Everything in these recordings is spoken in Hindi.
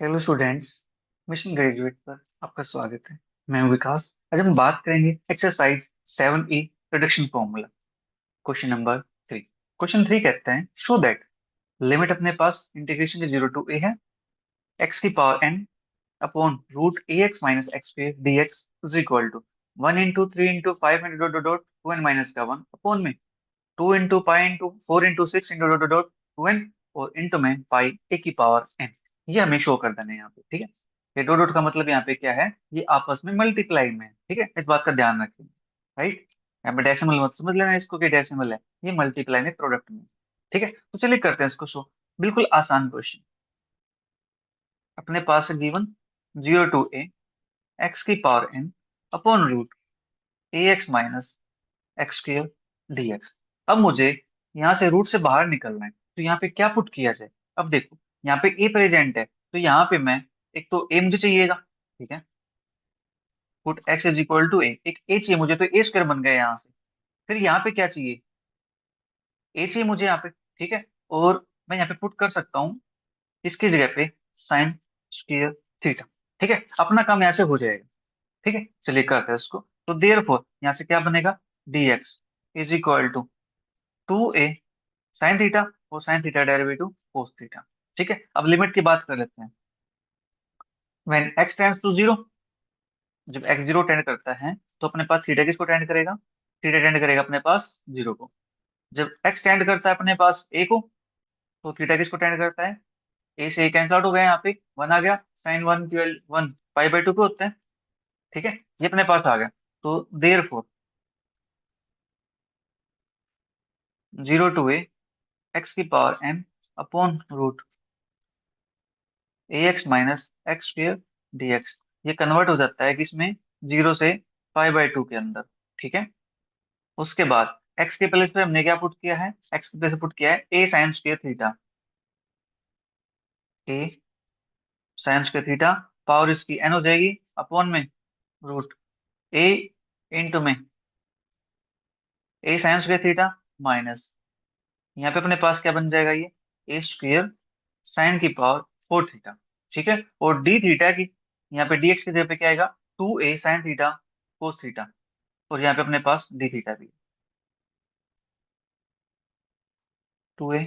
Hello students. मिशन ग्रेजुएट पर आपका स्वागत है। मैं हूं विकास। आज हम बात करेंगे exercise 7E reduction formula. Question number 3। Question 3 कहते हैं शो दैट लिमिट अपने पास इंटीग्रेशन के 0 to a है x की power n upon root a x minus x पे d x is equal to 1 into 3 into 5 into dot 2n minus का 1 अपॉन में 2 into pi into 4 into 6 into dot 2n और इंटू में पाई ए की पावर n। ये हमें शो कर देना है यहाँ पे, ठीक है। ये डॉट डॉट का मतलब यहाँ पे क्या है, ये आपस में मल्टीप्लाई में है, ठीक है। इस बात का ध्यान रखें, राइट। यहाँ पे डेसिमल मत समझ लेना इसको कि डेसिमल है, ये मल्टीप्लाई में प्रोडक्ट में, ठीक है। तो चलिए करते हैं इसको शो। बिल्कुल आसान क्वेश्चन। अपने पास है गिवन 0 to a एक्स की power n upon root a x minus x square d x. अब मुझे यहाँ से रूट से बाहर निकलना है, तो यहाँ पे क्या पुट किया जाए। अब देखो, यहाँ पे ए प्रेजेंट है, तो यहाँ पे मैं एक तो ए मुझे चाहिएगा, ठीक है। Put x is equal to a, एक ए चाहिए मुझे, तो ए स्क्वायर बन गया यहाँ से। फिर यहाँ पे क्या चाहिए, ए चाहिए मुझे यहाँ पे, ठीक है। और मैं यहाँ पे पुट कर सकता हूँ इसकी जगह पे साइन स्क्वायर थीटा, ठीक है। अपना काम यहाँ से हो जाएगा, ठीक है। चलिए करते हैं इसको। तो देयरफॉर यहाँ से क्या बनेगा, d x is equal to 2a sine theta और sine theta derivative cos theta, ठीक है। अब लिमिट की बात कर लेते हैं। व्हेन x टेंड्स टू 0, जब x 0 टेंड करता है तो अपने पास थीटा किसको टेंड करेगा, थीटा टेंड करेगा अपने पास 0 को। जब x टेंड करता है अपने पास a को, तो थीटा किसको टेंड करता है, a से a कैंसिल आउट हो गया, यहाँ पे 1 आ गया, साइन 1 1 पाई बाय 2 पे होते हैं, ठीक है। ये अपने पास आ गया। तो देयरफॉर 0 to a एक्स की power n upon root a x minus x square d x, ये कन्वर्ट हो जाता है किसमें, 0 से पाई बाय 2 के अंदर, ठीक है। उसके बाद एक्स के प्लेस पे हमने क्या पुट किया है, एक्स के प्लेस पे पुट किया है ए साइन स्क्र थीटा, ए साइन स्क्र थीटा, पावर इसकी एन हो जाएगी अपॉन में रूट ए इंटू में ए साइन स्क्र थीटा माइनस, यहाँ पे अपने पास क्या बन जाएगा, ये ए स्क्र साइन की पावर 4 थीटा, ठीक है। और डी थीटा की, यहाँ पे डी एक्स की जगह पे क्या आएगा, 2a sine theta cos theta, और यहाँ पे अपने पास डी थीटा भी, 2a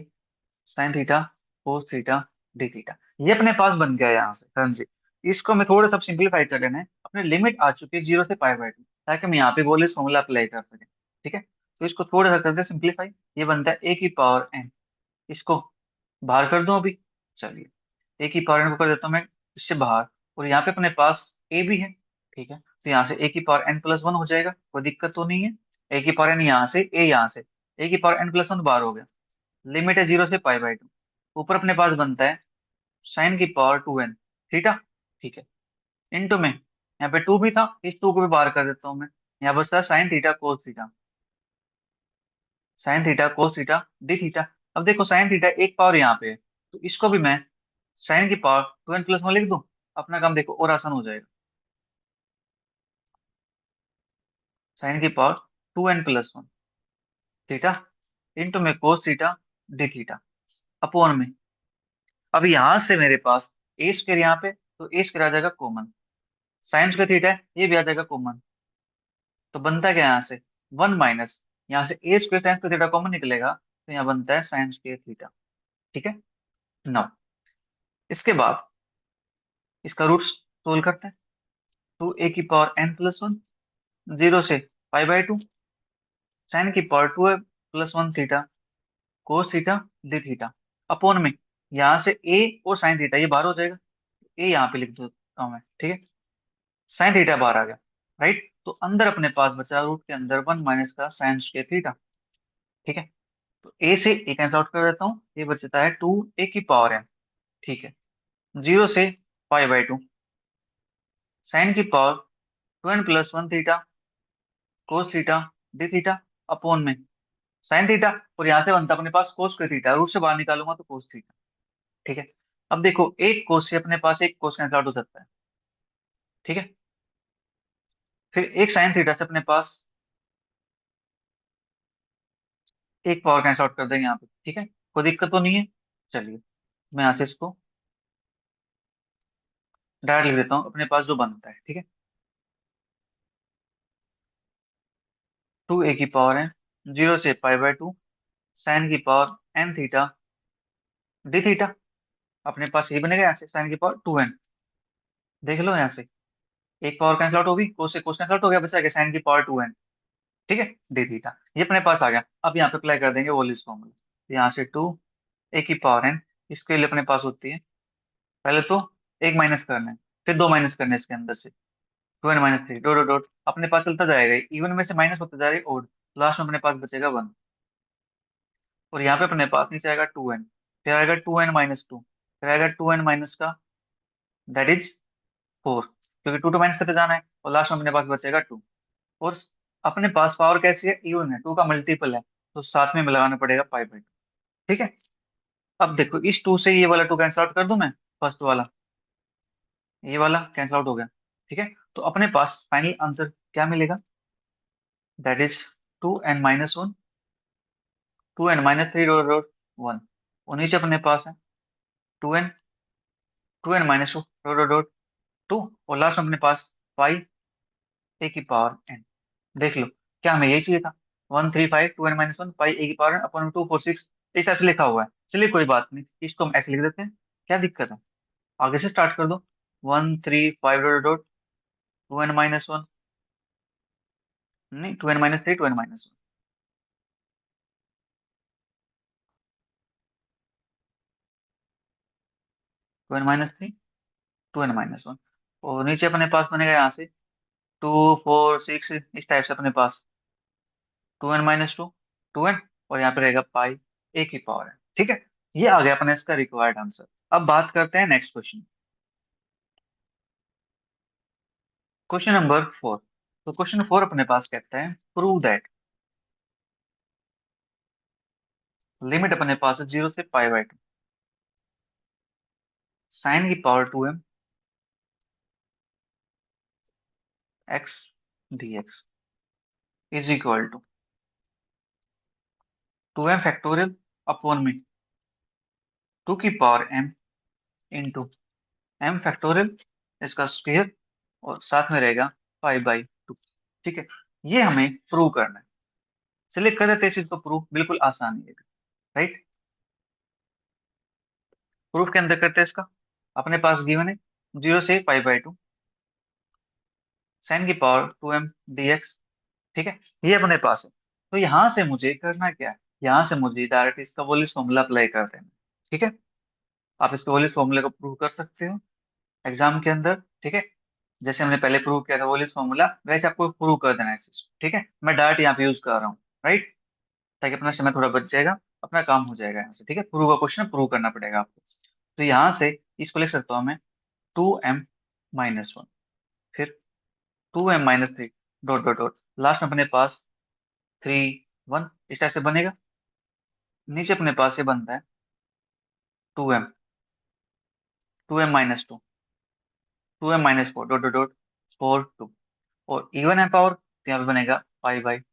sine theta cos theta D theta. ये अपने पास बन गया यहाँ से, हाँ जी। इसको हमें थोड़ा सा सिंप्लीफाई कर लेना है। अपने लिमिट आ चुकी है 0 से पाई बाय 2, ताकि हम यहाँ पे बोले फॉर्मूला अप्लाई कर सकें, ठीक है। तो इसको थोड़ा सा करते सिंप्लीफाई। ये बनता है ए की पावर एन, इसको बाहर कर दूं अभी। चलिए, ए की पावर एन को कर देता हूँ मैं इससे बाहर। और यहाँ पे अपने पास ए भी है, ठीक है। तो यहाँ से ए की पावर n+1 हो जाएगा, कोई दिक्कत तो नहीं है। ए की पावर एन यहाँ से, ए यहाँ से, ए की पावर n+1 बाहर हो गया। लिमिट है 0 से पाई बाय 2। ऊपर अपने पास बनता है साइन की पावर 2n थीटा, ठीक है। इंटू में यहाँ पे 2 भी था, इस 2 को भी बाहर कर देता हूँ मैं। यहाँ बचता है sine theta cos theta, sine theta cos theta D theta. अब देखो साइन थीटा एक पावर यहाँ पे है, तो इसको भी मैं साइन की पावर 2n+1 लिख दूं। अपना काम देखो और आसान हो जाएगा। साइन की पावर 2n+1 थीटा इंटू में cos theta D theta upon में। अब यहाँ से मेरे पास ए स्क्वायर यहाँ पे, तो ए स्क्वायर आ जाएगा कॉमन, साइन स्क्वायर थीटा है ये भी आ जाएगा कॉमन। तो बनता क्या है यहाँ से, 1 माइनस, यहाँ से a square sine square theta common निकलेगा, तो यहाँ बनता है साइन स्क्वायर थीटा, ठीक है। नाउ इसके बाद इसका रूट सोल्व करते हैं। 2a की पावर n+1, 0 से पाई बाय 2, साइन की power 2a+1 theta cos theta D theta upon में, यहाँ से ए और साइन थीटा ये बाहर हो जाएगा, ए यहाँ पे लिख देता हूँ मैं, ठीक है। साइन थीटा बाहर आ गया, राइट। तो अंदर अपने पास बचा रूट के अंदर 1 माइनस का साइन स्क्वायर थीटा, ठीक है। तो ए से ए कैंसिल आउट कर देता हूँ, ये बचता है 2a की पावर n, ठीक है। 0 से पाई बाय 2 साइन की power 2n+1 theta cos theta D theta upon में साइन थीटा, और यहाँ से बनता है अपने पास कोस स्क्वायर थीटा, रूट से बाहर निकालूंगा तो कोस थीटा, ठीक है। अब देखो एक कोस से अपने पास एक कोस कैंसिल आउट हो सकता है, ठीक है। फिर एक साइन थीटा से अपने पास एक पावर कैंसिल आउट कर देंगे यहाँ पे, ठीक है। कोई दिक्कत तो नहीं है। चलिए मैं यहाँ से इसको डायरेक्ट लिख देता हूँ अपने पास जो बनता है, ठीक है। 2 a की पावर है 0 से π/2 साइन की power n theta D theta. अपने पास यही बनेगा यहाँ से, साइन की पावर 2n। देख लो यहाँ से, एक पावर कैंसिल आउट होगी, कोस से कोस कैंसिल आउट हो गया, बचा के साइन की पावर 2n, ठीक है, डी थीटा। ये अपने पास आ गया। अब यहाँ पे अप्लाई कर देंगे वोल्यूज फॉर्मूला। यहाँ से 2 a की पावर n, इसके लिए अपने पास होती है, पहले तो एक माइनस करना है, फिर दो माइनस करने हैं इसके अंदर से, 2n - 3 डॉट डॉट डॉट, अपने पास चलता जाएगा, इवन में से माइनस होता जा रही ओड, लास्ट में अपने पास बचेगा 1। और यहाँ पे अपने पास नीचे आएगा 2n, फिर आएगा 2n - 2, फिर आएगा 2n- का, दैट इज 4, क्योंकि टू टू माइनस करते जाना है, और लास्ट में अपने पास बचेगा 2। और अपने पास पावर कैसी है, इवन है, 2 का मल्टीपल है, तो साथ में लगाना पड़ेगा π/2, ठीक है। अब देखो इस 2 से ये वाला 2 कैंसिल आउट कर दूं मैं, फर्स्ट वाला, ये वाला कैंसिल आउट हो गया, ठीक है। तो अपने पास फाइनल आंसर क्या मिलेगा, that is 2n - 1, 2n - 3 dot dot 1। और नीचे अपने पास है 2n, 2n - 2 dot dot dot 2, और लास्ट में अपने पास π a की पावर n। देख लो, क्या हमें यही चाहिए था, 135 2n - 1 π a की पावर n/246, इस टाइप से लिखा हुआ है। चलिए कोई बात नहीं, इसको हम ऐसे लिख देते हैं, क्या दिक्कत है, आगे से स्टार्ट कर दो। 135 डॉट डॉट 2n - 1, नहीं 2n - 3 2n - 1, 2n - 3 2n - 1, और नीचे अपने पास बनेगा यहाँ से 2 4 6, इस टाइप से अपने पास 2n - 2 2n, और यहाँ पे रहेगा π a की पावर n, ठीक है। ये आ गया अपने इसका रिक्वायर्ड आंसर। अब बात करते हैं नेक्स्ट क्वेश्चन, क्वेश्चन नंबर 4। तो क्वेश्चन 4 अपने पास कहता है प्रूव दैट, लिमिट अपने पास है 0 से π/2, साइन की power 2m x dx is equal to 2m factorial upon में 2 की पावर m इंटू m फैक्टोरियल, इसका स्क्वायर, और साथ में रहेगा π/2, ठीक है। ये हमें प्रूव करना है। चलिए कर देते हैं इस चीज को प्रूव, बिल्कुल आसान है, राइट। प्रूफ के अंदर करते हैं इसका, अपने पास गिवन है 0 से π/2 साइन की पावर 2m dx, ठीक है, ये अपने पास है। तो यहाँ से मुझे करना क्या है, यहाँ से मुझे डायरेक्ट इसका वोल्यूज फॉर्मूला अप्लाई कर देना है, ठीक है। आप इसके वोल्यूज फॉर्मूले को प्रूव कर सकते हो एग्जाम के अंदर, ठीक है। जैसे हमने पहले प्रूव किया था वोल्यूज फॉर्मूला, वैसे आपको प्रूव कर देना है इस चीज को, ठीक है। मैं डायरेक्ट यहाँ पे यूज कर रहा हूँ, राइट, ताकि अपना समय थोड़ा बच जाएगा, अपना काम हो जाएगा यहाँ से, ठीक है। प्रूव का क्वेश्चन प्रूव करना पड़ेगा आपको। तो यहाँ से इसको लिख सकता हूँ मैं 2m - 1, फिर 2m - 3 dot dot dot, last में अपने पास 3 1, इस टाइप से बनेगा। नीचे अपने पास ये बनता है 2m, 2m - 2, 2m - 4 dot dot dot 4 2, और इवन है पावर, तो यहाँ पे बनेगा π/,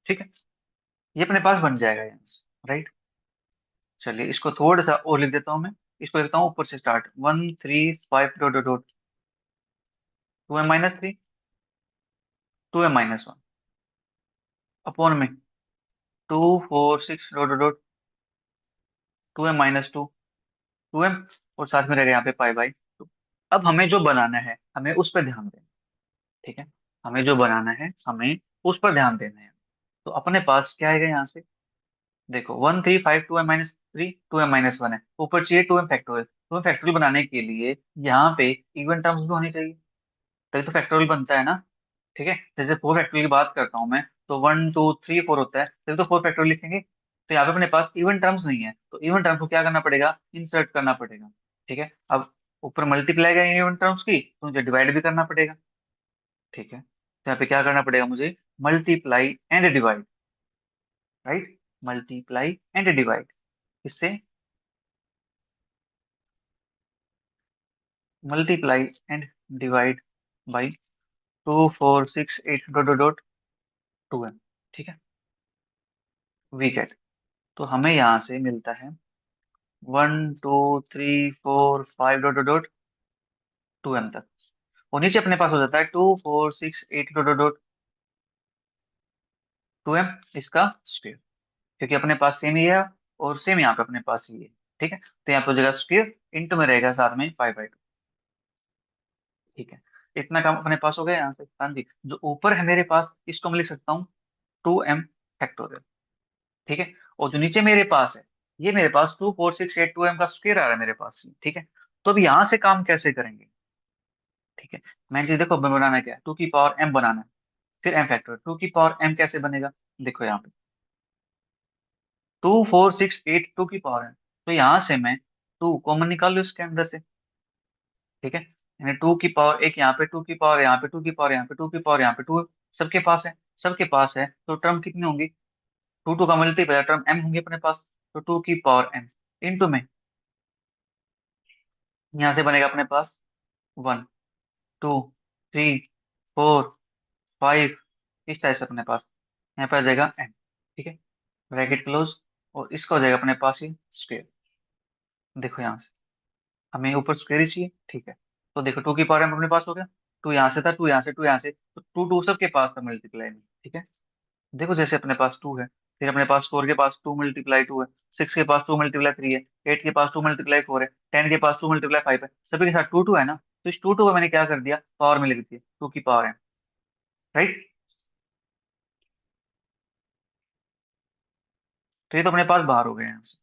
ठीक है। ये अपने पास बन जाएगा यहाँ से, राइट। चलिए इसको थोड़ा सा और लिख देता हूँ मैं, इसको लिखता हूँ ऊपर से start, 135 dot dot dot 2m - 3 2m - 1 upon में 2 4 6 dot dot dot 2m - 2 2m, और साथ में रहेगा यहाँ पे π/2। अब हमें जो बनाना है हमें उस पर ध्यान देना, ठीक है। हमें जो बनाना है हमें उस पर ध्यान देना है। तो अपने पास क्या आएगा यहाँ से, देखो 135 2m - 3 2m - 1 है, ऊपर चाहिए 2m फैक्टोरियल। 2m फैक्टोरियल बनाने के लिए यहाँ पे इवन टर्म्स भी होनी चाहिए, तभी तो फैक्टोरियल बनता है ना, ठीक है। जैसे 4 फैक्टोरियल की बात करता हूँ मैं, तो 1 2 3 4 होता है, तभी तो 4 फैक्टोरियल लिखेंगे। तो यहाँ पे अपने पास इवन टर्म्स नहीं है, तो इवन टर्म्स को क्या करना पड़ेगा, इंसर्ट करना पड़ेगा, ठीक है। अब ऊपर मल्टीप्लाई करेंगे इवन टर्म्स की, तो मुझे डिवाइड भी करना पड़ेगा, ठीक है। तो यहाँ पे क्या करना पड़ेगा मुझे, multiply and divide, right, multiply and divide, इससे multiply and divide by 2 4 6 8 dot dot dot 2m, ठीक है, वी गेट। तो हमें यहाँ से मिलता है 1 2 3 4 5 डॉट डॉट डॉट 2m तक। और नीचे अपने पास हो जाता है 2 4 6 8 डॉट डॉट डॉट 2m इसका स्क्वायर, क्योंकि अपने पास सेम ही है और सेम यहाँ पे अपने पास ही है। ठीक है, तो यहाँ पे हो जाएगा स्क्वायर, इंटू में रहेगा साथ में 5/2। ठीक है, इतना काम अपने पास हो गया यहाँ से। हाँ जी, जो ऊपर है मेरे पास इसको मैं लिख सकता हूँ 2m फैक्टोरियल। ठीक है, और जो नीचे मेरे पास है, ये मेरे पास 2 4 6 8 2m का स्क्वायर आ रहा है मेरे पास, ठीक है। तो अब यहाँ से काम कैसे करेंगे? ठीक है, मैं चीज देखो, हमें बनाना क्या है, 2 की पावर m बनाना है, फिर m फैक्टर। 2 की पावर m कैसे बनेगा? देखो यहाँ पे 2 4 6 8 2 की पावर है, तो यहाँ से मैं 2 कॉमन निकाल लूँ इसके अंदर से। ठीक है, यानी 2 की पावर एक यहाँ पे, 2 की पावर यहाँ पे, 2 की पावर यहाँ पे, 2 की पावर यहाँ पे, टू सबके पास है। सबके पास है तो टर्म कितनी होंगी? 2 का मल्टीप्लाई टर्म m होंगी अपने पास। तो 2 की पावर m इंटू में यहाँ से बनेगा अपने पास 1 2 3 4 5, इस टाइप से अपने पास यहाँ पे आ जाएगा m। ठीक है, ब्रैकेट क्लोज, और इसका हो जाएगा अपने पास ही स्क्वायर। देखो यहाँ से हमें ऊपर स्क्वायर ही चाहिए। ठीक है, तो देखो 2 की पावर m अपने पास हो गया। टू यहाँ से था, टू यहाँ से, टू यहाँ से, तो टू टू सबके पास था मल्टीप्लाई में। ठीक है, देखो जैसे अपने पास 2 है, फिर अपने पास 4 के पास 2 मल्टीप्लाई 2 है, 6 के पास 2 मल्टीप्लाई 3 है, 8 के पास 2 मल्टीप्लाई 4 है, 10 के पास 2 मल्टीप्लाई 5 है, सभी के साथ टू टू है ना, तो इस टू टू को मैंने क्या कर दिया, पावर में लिख दिया, 2 की पावर है। राइट, तो ये तो अपने पास बाहर हो गए यहाँ से।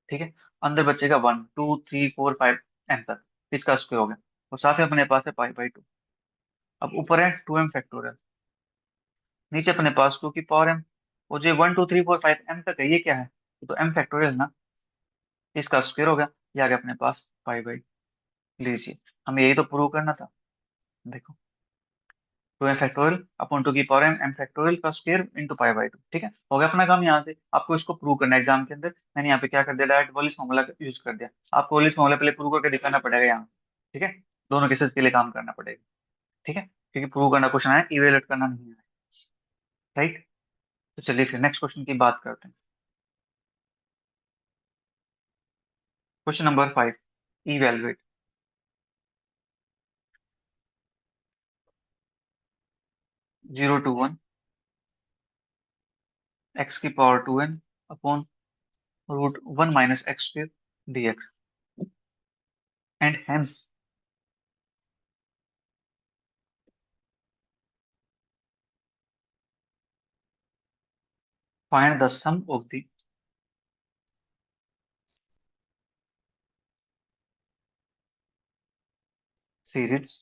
ठीक है, अंदर बचेगा 1 2 3 4 5 एम तक, इसका स्क्वायर हो गया, और साथ में अपने पास है पाई 2। अब ऊपर है 2m फैक्टोरियल, नीचे अपने पास 2 की पावर m, और जो 1 2 3 4 5 m तक है, ये क्या है? ये तो m फैक्टोरियल ना, इसका स्क्वायर हो गया। ये आ गया अपने पास पाई लीजिए, हमें यही तो प्रूव करना था। देखो 2m फैक्टोरियल अपॉन 2 की पावर m फैक्टोरियल का स्क्वायर इंटू पाई 2। ठीक है, हो गया अपना काम। यहाँ से आपको इसको प्रूव करना है एग्जाम के अंदर। मैंने यहाँ पे क्या कर दिया, डायरेक्ट वॉलिस फॉर्मूला यूज कर दिया। आपको वॉलिस फॉर्मूला पहले प्रूव करके दिखाना पड़ेगा यहाँ। ठीक है, दोनों केसेस के लिए काम करना पड़ेगा। ठीक है, क्योंकि प्रूव करना क्वेश्चन है, इवेलुएट करना नहीं है। राइट, तो चलिए फिर नेक्स्ट क्वेश्चन की बात करते हैं। Question number 5, evaluate 0 to 1 x की power 2n upon √1 - x² dx, and hence find the sum of the series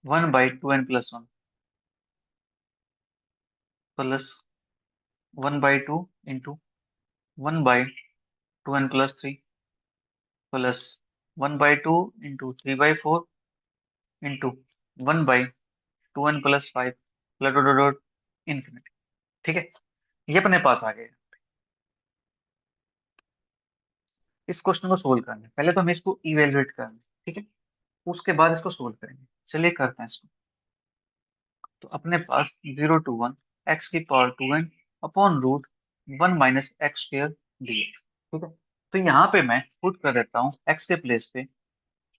1/2n+1 plus 1/2 into 1/2n+3 plus 1/2 into 3/4 into 1/2n+5 plus dot dot dot infinity. ठीक है, ये अपने पास आ गया। इस क्वेश्चन को सोल्व करना है, पहले तो हमें इसको इवेलुएट करना है। ठीक है, उसके बाद इसको सोल्व करेंगे। चलिए करते हैं इसको। तो अपने पास 0 to 1 x की power 2n upon √1 - x² dx। ठीक है, तो यहाँ पे मैं पुट कर देता हूँ x के प्लेस पे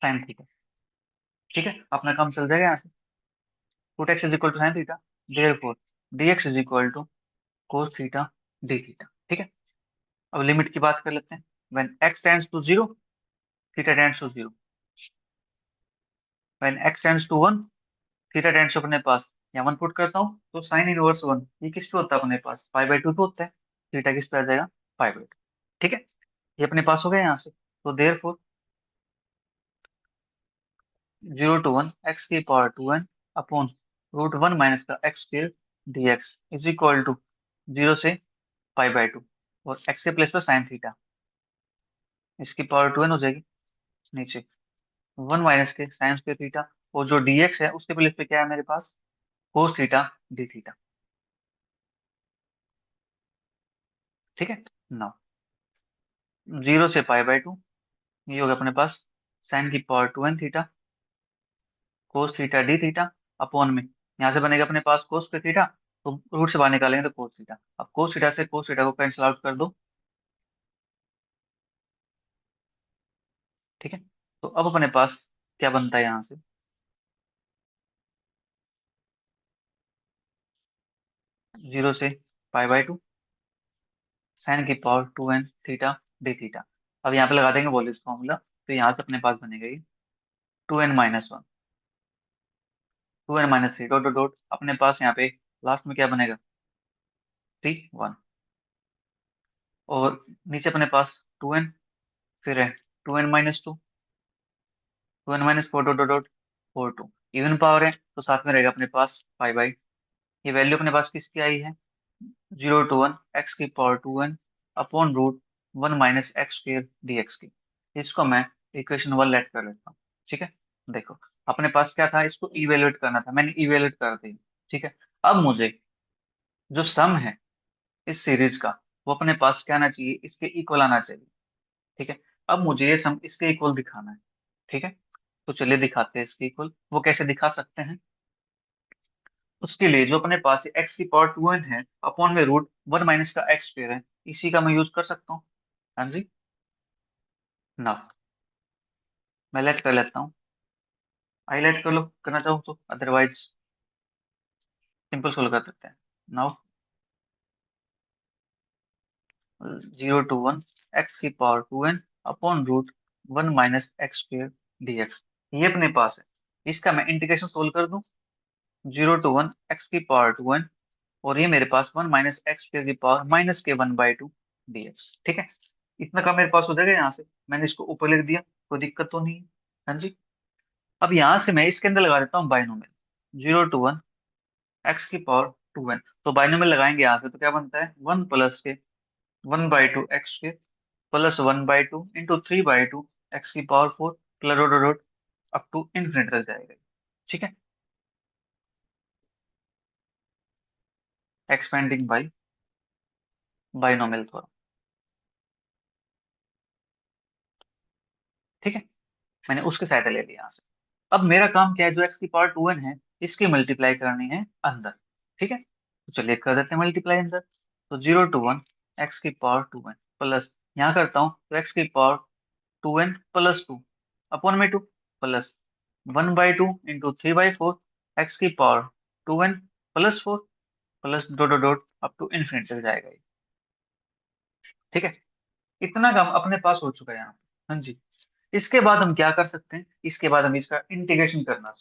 sin थीटा। ठीक है, अपना काम चल जाएगा यहाँ से। Put x is equal to sin theta, therefore dx is equal to cos theta d theta. ठीक है, अब लिमिट की बात कर लेते हैं। When x tends to 0, theta tends to 0। When x tends to 1, theta tends to अपने पास, यहाँ 1 पुट करता हूँ तो sin 1 ये किस पे होता है अपने पास, पाई 2 पे होता है। थीटा किस पे आ जाएगा, पाई 2। ठीक है, ये अपने पास हो गया यहाँ से। तो देयरफॉर 0 to 1 x की पावर 2n अपॉन √1 माइनस का x² dx is equal to 0 से पाई 2, और x के प्लेस पर साइन थीटा, इसकी पावर 2n हो जाएगी नीचे 1 माइनस के sin² थीटा, और जो dx है उसके प्लेस पे क्या है मेरे पास, cos थीटा d थीटा। ठीक है ना, 0 से पाई 2, ये होगा अपने पास sin की power 2n theta cos theta D theta upon में, यहाँ से बनेगा अपने पास कोस पे थीटा, तो रूट से बाहर निकालेंगे तो कोस थीटा। अब कोस थीटा से कोस थीटा को कैंसिल आउट कर दो। ठीक है, तो अब अपने पास क्या बनता है यहाँ से, 0 से π/2 साइन की power 2n theta D theta. अब यहाँ पे लगा देंगे वॉल्यूज फॉर्मूला, तो यहाँ से अपने पास बनेगा ये 2n-1, 2n-3 dot dot dot, अपने पास यहाँ पे लास्ट में क्या बनेगा, 3 1, और नीचे अपने पास 2n, फिर है 2n-2, 2n-4 dot dot dot 4 2, even power है तो साथ में रहेगा अपने पास π/, ये वैल्यू अपने पास किसकी आई है, 0 to 1 x⁻2n upon root 1 - x² dx की। इसको मैं इक्वेशन 1 लेट कर लेता हूँ। ठीक है, देखो अपने पास क्या था, इसको इवेलुएट करना था, मैंने इवेलुएट कर दिया। ठीक है, अब मुझे जो सम है इस सीरीज का, वो अपने पास क्या आना चाहिए, इसके इक्वल आना चाहिए। ठीक है, अब मुझे ये सम इसके इक्वल दिखाना है। ठीक है, तो चलिए दिखाते हैं इसके इक्वल, वो कैसे दिखा सकते हैं। उसके लिए जो अपने पास x⁻2n है अपॉन में रूट 1 - का x² है, इसी का मैं यूज कर सकता हूँ। हाँ जी, ना मैं लेट कर लेता हूँ, हाईलाइट कर लो करना चाहूँ तो, अदरवाइज सिंपल सोल्व कर देते हैं। Now 0 to 1 x⁻2n upon root 1 - x² dx, ये अपने पास है। इसका मैं इंटीग्रेशन सोल्व कर दूं, 0 to 1 x⁻2n, और ये मेरे पास 1 - x² की पावर -k1/2 dx। ठीक है, इतना का मेरे पास हो जाएगा। यहाँ से मैंने इसको ऊपर लिख दिया, कोई दिक्कत तो नहीं है। हाँ जी, अब यहाँ से मैं इसके अंदर लगा देता हूँ बाइनोमियल, 0 to 1 x⁻2n, तो बाइनोमियल लगाएंगे यहाँ से तो क्या बनता है, 1 + k 1/2 x² plus 1/2 × 3/2 x⁻4 plus dot dot dot up to infinity तक जाएगा। ठीक है, एक्सपेंडिंग बाई बाइनोमियल थ्योरम। ठीक है, मैंने उसके सहायता ले लिया यहाँ से। अब मेरा काम क्या है, जो x⁻2n है इसकी मल्टीप्लाई करनी है अंदर। ठीक है, तो चलिए कर देते हैं मल्टीप्लाई अंदर। तो 0 to 1 x⁻2n प्लस, यहाँ करता हूँ तो x⁻2n+2 अपॉन में 2 plus 1/2 × 3/4 x⁻2n+4 plus dot dot dot up to infinity तक जाएगा ये। ठीक है, इतना काम अपने पास हो चुका है यहाँ पे। हाँ जी, इसके बाद हम क्या कर सकते हैं, इसके बाद हम इसका इंटीग्रेशन करना है।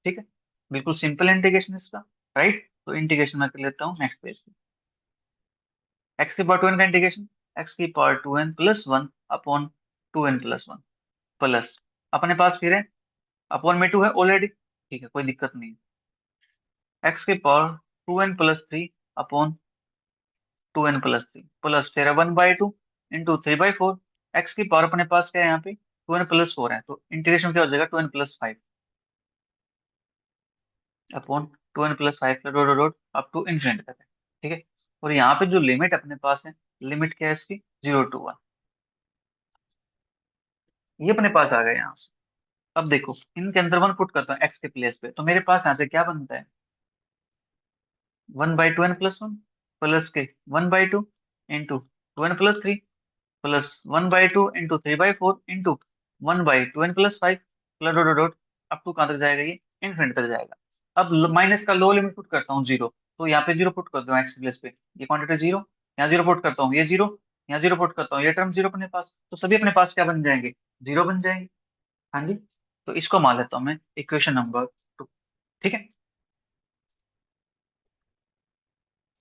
ठीक है, बिल्कुल सिंपल इंटीग्रेशन इसका, राइट। तो इंटीग्रेशन मैं कर लेता हूँ नेक्स्ट पेज पे, x⁻2n का integration, x⁻2n+1 upon 2n+1 plus, अपने पास फिर है अपॉन में 2 है ऑलरेडी, ठीक है कोई दिक्कत नहीं है, x⁻2n+3 अपॉन 2n+3 प्लस फिर 1/2 × 3/4, एक्स की पावर अपने पास क्या है यहाँ पे, 2n+4 है, तो इंटीग्रेशन क्या हो जाएगा, 2n+5 अपॉन 2n+5 का dot dot dot up to infinity तक है। ठीक है, और यहाँ पे जो लिमिट अपने पास है, लिमिट क्या है इसकी, 0 to 1, ये अपने पास आ गया यहाँ से। अब देखो इनके अंदर 1 पुट करता हूँ एक्स के प्लेस पे, तो मेरे पास यहाँ से क्या बनता है, 1/2n+1 प्लस के 1/2 × 2n+3 plus 1/2 × 3/4 into 1/2n+5 plus dot dot dot up to कहाँ तक जाएगा, ये इन्फिनिटी तक जाएगा। अब माइनस का लो लिमिट पुट करता हूँ 0, तो यहाँ पे 0 पुट करता हूँ एक्स प्लेस पे, ये क्वांटिटी 0, यहाँ 0 पुट करता हूँ, ये 0, यहाँ 0 पुट करता हूँ, ये टर्म 0 अपने पास, तो सभी अपने पास क्या बन जाएंगे, 0 बन जाएंगे। हाँ जी, तो इसको मान लेता हूँ मैं इक्वेशन नंबर 2। ठीक है,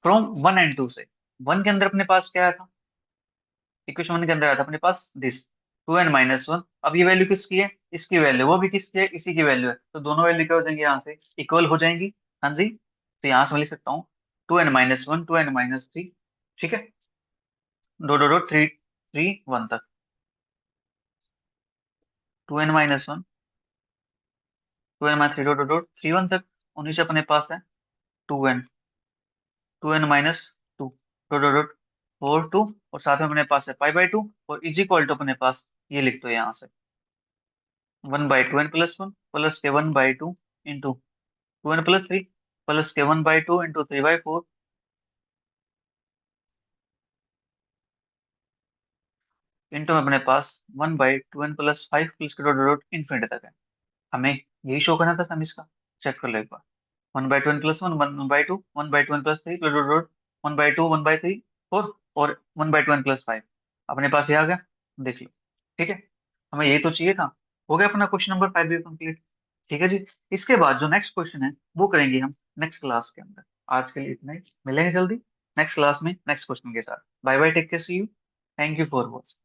फ्रॉम 1 and 2 से, 1 के अंदर अपने पास क्या आया था, इक्वेशन 1 के अंदर आया था अपने पास दिस 2n-1, अब ये वैल्यू किसकी है, इसकी वैल्यू, वो भी किसकी है, इसी की वैल्यू है, तो दोनों वैल्यू क्या हो जाएंगी यहाँ से, इक्वल हो जाएंगी। हाँ जी, तो यहाँ से मैं लिख सकता हूँ 2n-1 2n-3, ठीक है, डॉट डॉट डॉट 3 3 1 तक, 2n-1 2n-3 dot dot dot 3 1 तक, और नीचे अपने पास है 2n 2n-2 dot dot dot 4 2, और साथ में अपने पास है π/2, और इज इक्वल टू अपने पास ये लिख दो यहाँ से 1/2n+1 प्लस के 1/2 इंटू 2n+3 प्लस के 1/2 इंटू 3/4, इंटू में अपने पास 1/2n+5 प्लस के डॉट डॉट इन्फिनिटी तक है। हमें यही शो करना था सम इसका। चेक कर लो एक बार। 1/2n+1, 1/2, 1/2n+3 dot dot dot, 1/2, 1/3, 4, और 1/2n+5। अपने पास ये आ गया। देख लो। ठीक है। हमें यही तो चाहिए था। हो गया अपना क्वेश्चन नंबर 5 भी कंप्लीट। ठीक है जी। इसके बाद जो नेक्स्ट क्वेश्चन है वो करेंगे हम नेक्स्ट क्लास के अंदर। आज के लिए इतना ही। मिलेंगे जल्दी नेक्स्ट क्लास में नेक्स्ट क्वेश्चन के साथ। Bye bye, take care, see you. Thank you for watching.